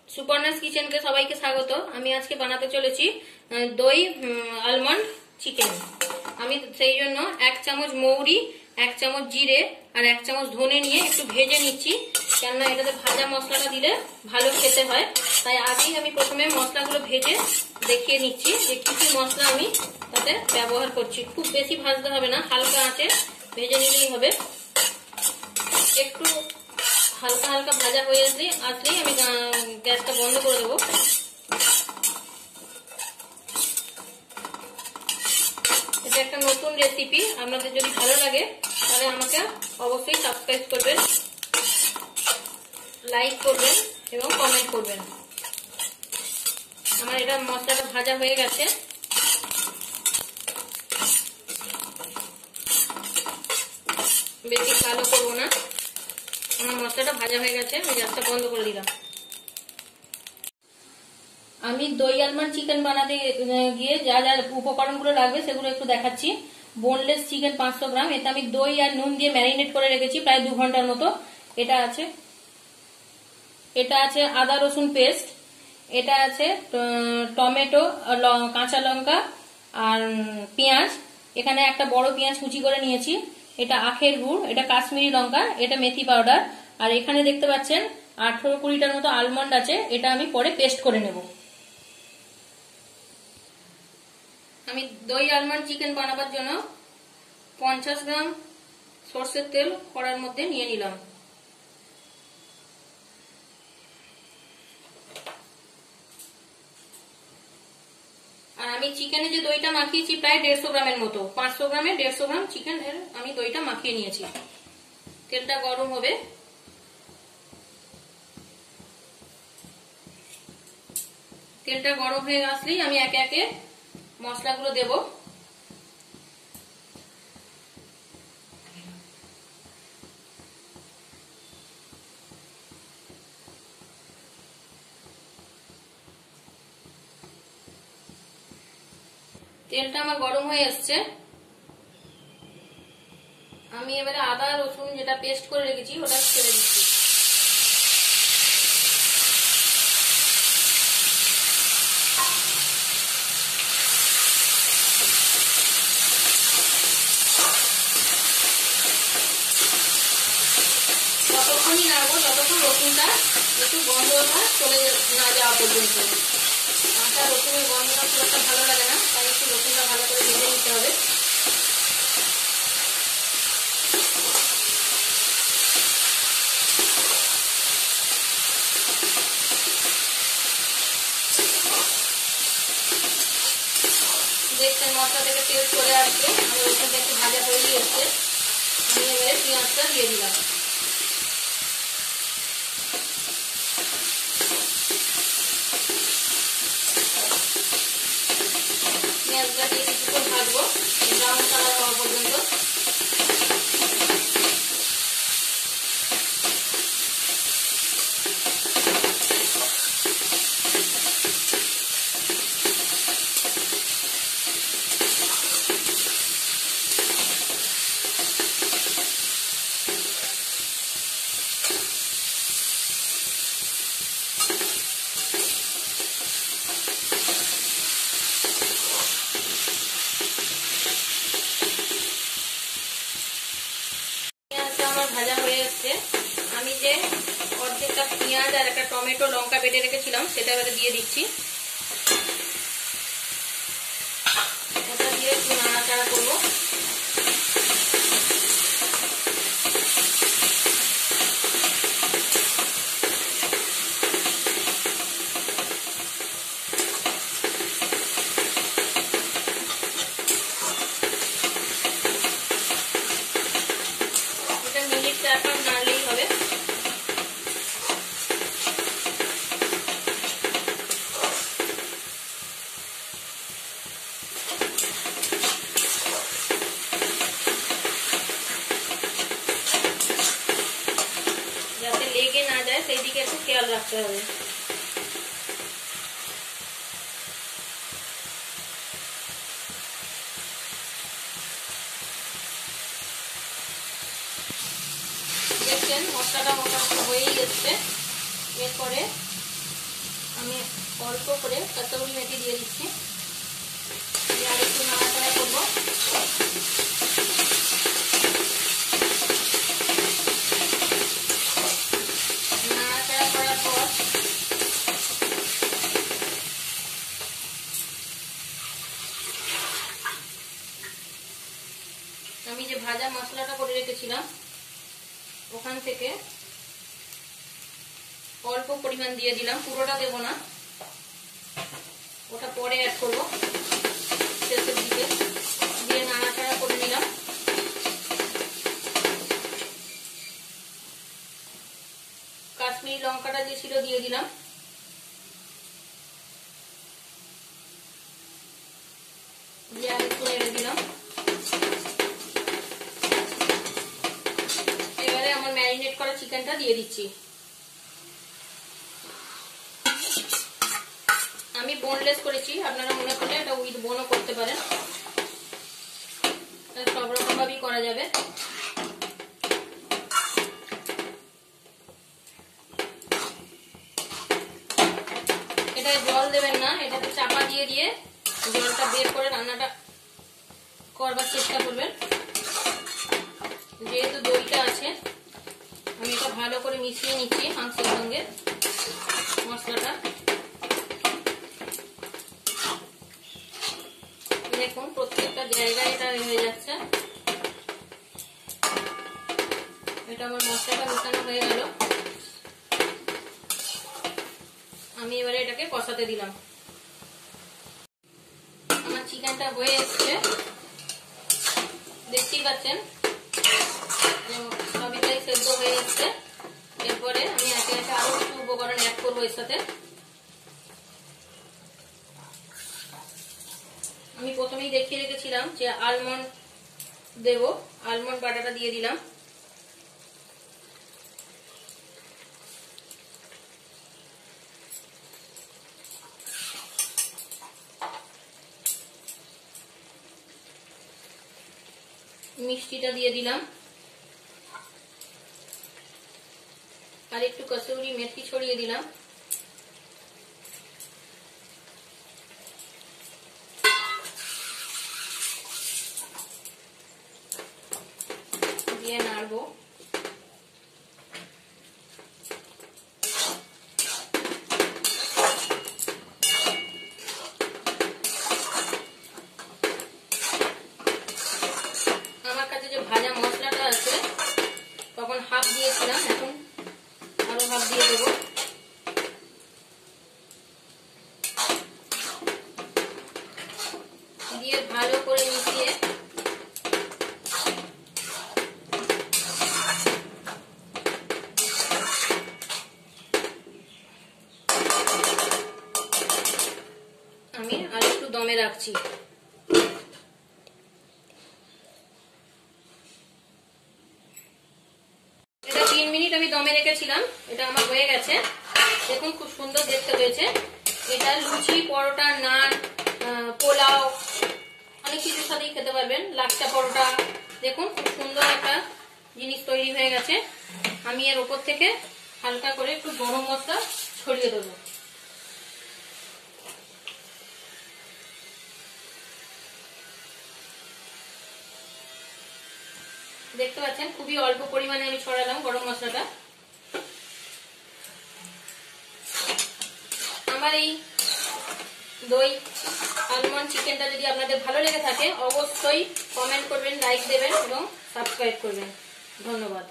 সুপর্ণাস কিচেনকে সবাইকে স্বাগত। আমি আজকে বানাতে চলেছি দই আলমন্ড চিকেন। আমি সেই জন্য 1 চামচ মৌরি, 1 চামচ জিরে আর 1 চামচ ধনে নিয়ে একটু ভেজে নিচ্ছি, কেননা এটাতে ভাজা মশলাটা দিলে ভালো খেতে হয়। তাই আগেই আমি প্রথমে মশলাগুলো ভেজে দেখিয়ে নিচ্ছি যে কি কি মশলা আমি তাতে ব্যবহার করছি। খুব বেশি ভাজতে হবে না, হালকা আঁচে ভেজে নিলেই হবে। একটু হালকা হালকা ভাজা হয়ে আসলেই আমি গ্যাসটা বন্ধ করে দেবো। এটা একটা নতুন রেসিপি, আপনাদের যদি ভালো লাগে তাহলে আমাকে অবশ্যই সাবস্ক্রাইব করবেন, লাইক করবেন এবং কমেন্ট করবেন। আমার এটা মশলাটা ভাজা হয়ে গেছে। বেশি কালো করবো না, আমার মশলাটা ভাজা হয়ে গেছে। আমি গ্যাসটা বন্ধ করে দিলাম। আমি দই আলমন্ড চিকেন বানাতে গিয়ে যা যা উপকরণগুলো লাগবে সেগুলো একটু দেখাচ্ছি। বোনলেস চিকেন 500 গ্রাম, এটা আমি দই আর নুন দিয়ে ম্যারিনেট করে রেখেছি প্রায় 2 ঘন্টার মতো। এটা আছে আদা রসুন পেস্ট, এটা আছে টমেটো, কাঁচা লঙ্কা আর পেঁয়াজ। এখানে একটা বড় পেঁয়াজ কুচি করে নিয়েছি। এটা আখের গুড়, এটা কাশ্মীরি লঙ্কা, এটা মেথি পাউডার। আর এখানে দেখতে পাচ্ছেন 18-20টার মতো আলমন্ড আছে, এটা আমি পরে পেস্ট করে নেব। আমি দই আলমন্ড চিকেন বানাবার জন্য 50 গ্রাম সরষের তেল কড়ার মধ্যে নিয়ে নিলাম। আর আমি চিকেনে যে দইটা মাখিয়েছি প্রায় 150 গ্রামের মতো, 500 গ্রামে 150 গ্রাম চিকেনের আমি দইটা মাখিয়ে নিয়েছি। তেলটা গরম হবে। তেলটা গরম হয়ে আসলেই আমি একে একে মশলাগুলো দেব। তেলটা আমার গরম হয়ে এসছে। আমি এবারে আদা রসুন যেটা পেস্ট করে রেখেছি ওটা ছেড়ে দিচ্ছি। ততক্ষণই নাড়বো যতক্ষণ রসুনটা একটু গন্ধটা চলে না যাওয়া পর্যন্ত। কাঁচা রসুনের গন্ধটা খুব একটা ভালো লাগে না, তাই একটু রসুনটা ভালো করে ভেজে নিতে হবে। দেখছেন মশলা থেকে তেল চলে আসছে, আমি রসুনটা একটু ভাজা হয়ে এসছে। আমি এবারে পেঁয়াজটা দিয়ে দিলাম। পেঁয়াজটা দিয়ে কিছুক্ষণ ভাজবো, ব্রাউন কালার হওয়া পর্যন্ত। ভাজা হয়ে যাচ্ছে। আমি যে অর্ধেকটা পেঁয়াজ আর একটা টমেটো লঙ্কা বেটে রেখেছিলাম সেটা এবারে দিয়ে দিচ্ছি। ওটা দিয়ে একটু নাড়াচাড়া করবো। এখন নাড়লেই হবে। যাতে লেগে না যায় সেই দিকে একটু খেয়াল রাখতে হবে। দেখছেন মশলাটা মোটামুটি হয়েই যাচ্ছে। এরপরে অল্প করে কসুরি মেথি দিয়ে দিচ্ছি, আর একটু নাড়াচাড়া করবো। নাড়াচাড়া করার পর আমি যে ভাজা মশলাটা করে রেখেছিলাম ওখান থেকে অল্প পরিমাণ দিয়ে দিলাম, পুরোটা দেবো না, ওটা পরে অ্যাড করবো শেষের দিকে। দিয়ে নাড়াচাড়া করে নিলাম। কাশ্মীরি লঙ্কাটা যে ছিল দিয়ে দিলাম। দিয়ে আর একটু নেড়ে দিলাম। এবারে আমার ম্যারিনেট করা চিকেনটা দিয়ে দিচ্ছি। আমি বোনলেস করেছি, আপনারা মনে করলে এটা উইথ বোনও করতে পারেন, সব রকম ভাবেই করা যাবে। এটা জল দেবেন না, এটাতে চাপা দিয়ে দিয়ে জলটা বের করে রান্নাটা করবার চেষ্টা করবেন। যেহেতু দইটা আছে আমি এটা ভালো করে মিশিয়ে নিচ্ছি মাংসের সঙ্গে মশলাটা। দেখুন প্রত্যেকটা জায়গায় এটা হয়ে যাচ্ছে। এটা আমার মশলাটা মেশানো হয়ে গেল। আমি এবারে এটাকে কষাতে দিলাম। আমার চিকেনটা হয়ে এসছে, দেখতেই পাচ্ছেন সবই প্রায় সেদ্ধ হয়ে এসছে। এরপরে আমি একে একে আরো কিছু উপকরণ অ্যাড করবো এর সাথে। আমি প্রথমেই দেখিয়ে রেখেছিলাম যে আলমন্ড দেব, আলমন্ড বাটাটা দিয়ে দিলাম। মিষ্টিটা দিয়ে দিলাম, আর একটু কসুরি মেথি ছড়িয়ে দিলাম। দিয়ে নাড়বো। আমার কাছে যে ভাজা মশলাটা আছে তখন হাফ দিয়েছিলাম, এখন আরো হাফ দিয়ে দেবো। দিয়ে ভালো করে মিশিয়ে আমি আর একটু দমে রাখছি। এটা 3 মিনিট আমি দমে রেখেছিলাম, এটা আমার হয়ে গেছে। দেখুন খুব সুন্দর দেখতে হয়েছে। এটা লুচি, পরোটা, নান, পোলাও অনেক কিছুর সাথেই খেতে পারবেন, লাচ্ছা পরোটা। দেখুন খুব সুন্দর একটা জিনিস তৈরি হয়ে গেছে। আমি এর উপর থেকে হালকা করে একটু গরম মশলা ছড়িয়ে দেবো। দেখতে পাচ্ছেন খুবই অল্প পরিমাণে আমি ছড়ালাম গরম মশলাটা। আমার এই দই আলমন্ড চিকেনটা যদি আপনাদের ভালো লেগে থাকে অবশ্যই কমেন্ট করবেন, লাইক দেবেন এবং সাবস্ক্রাইব করবেন। ধন্যবাদ।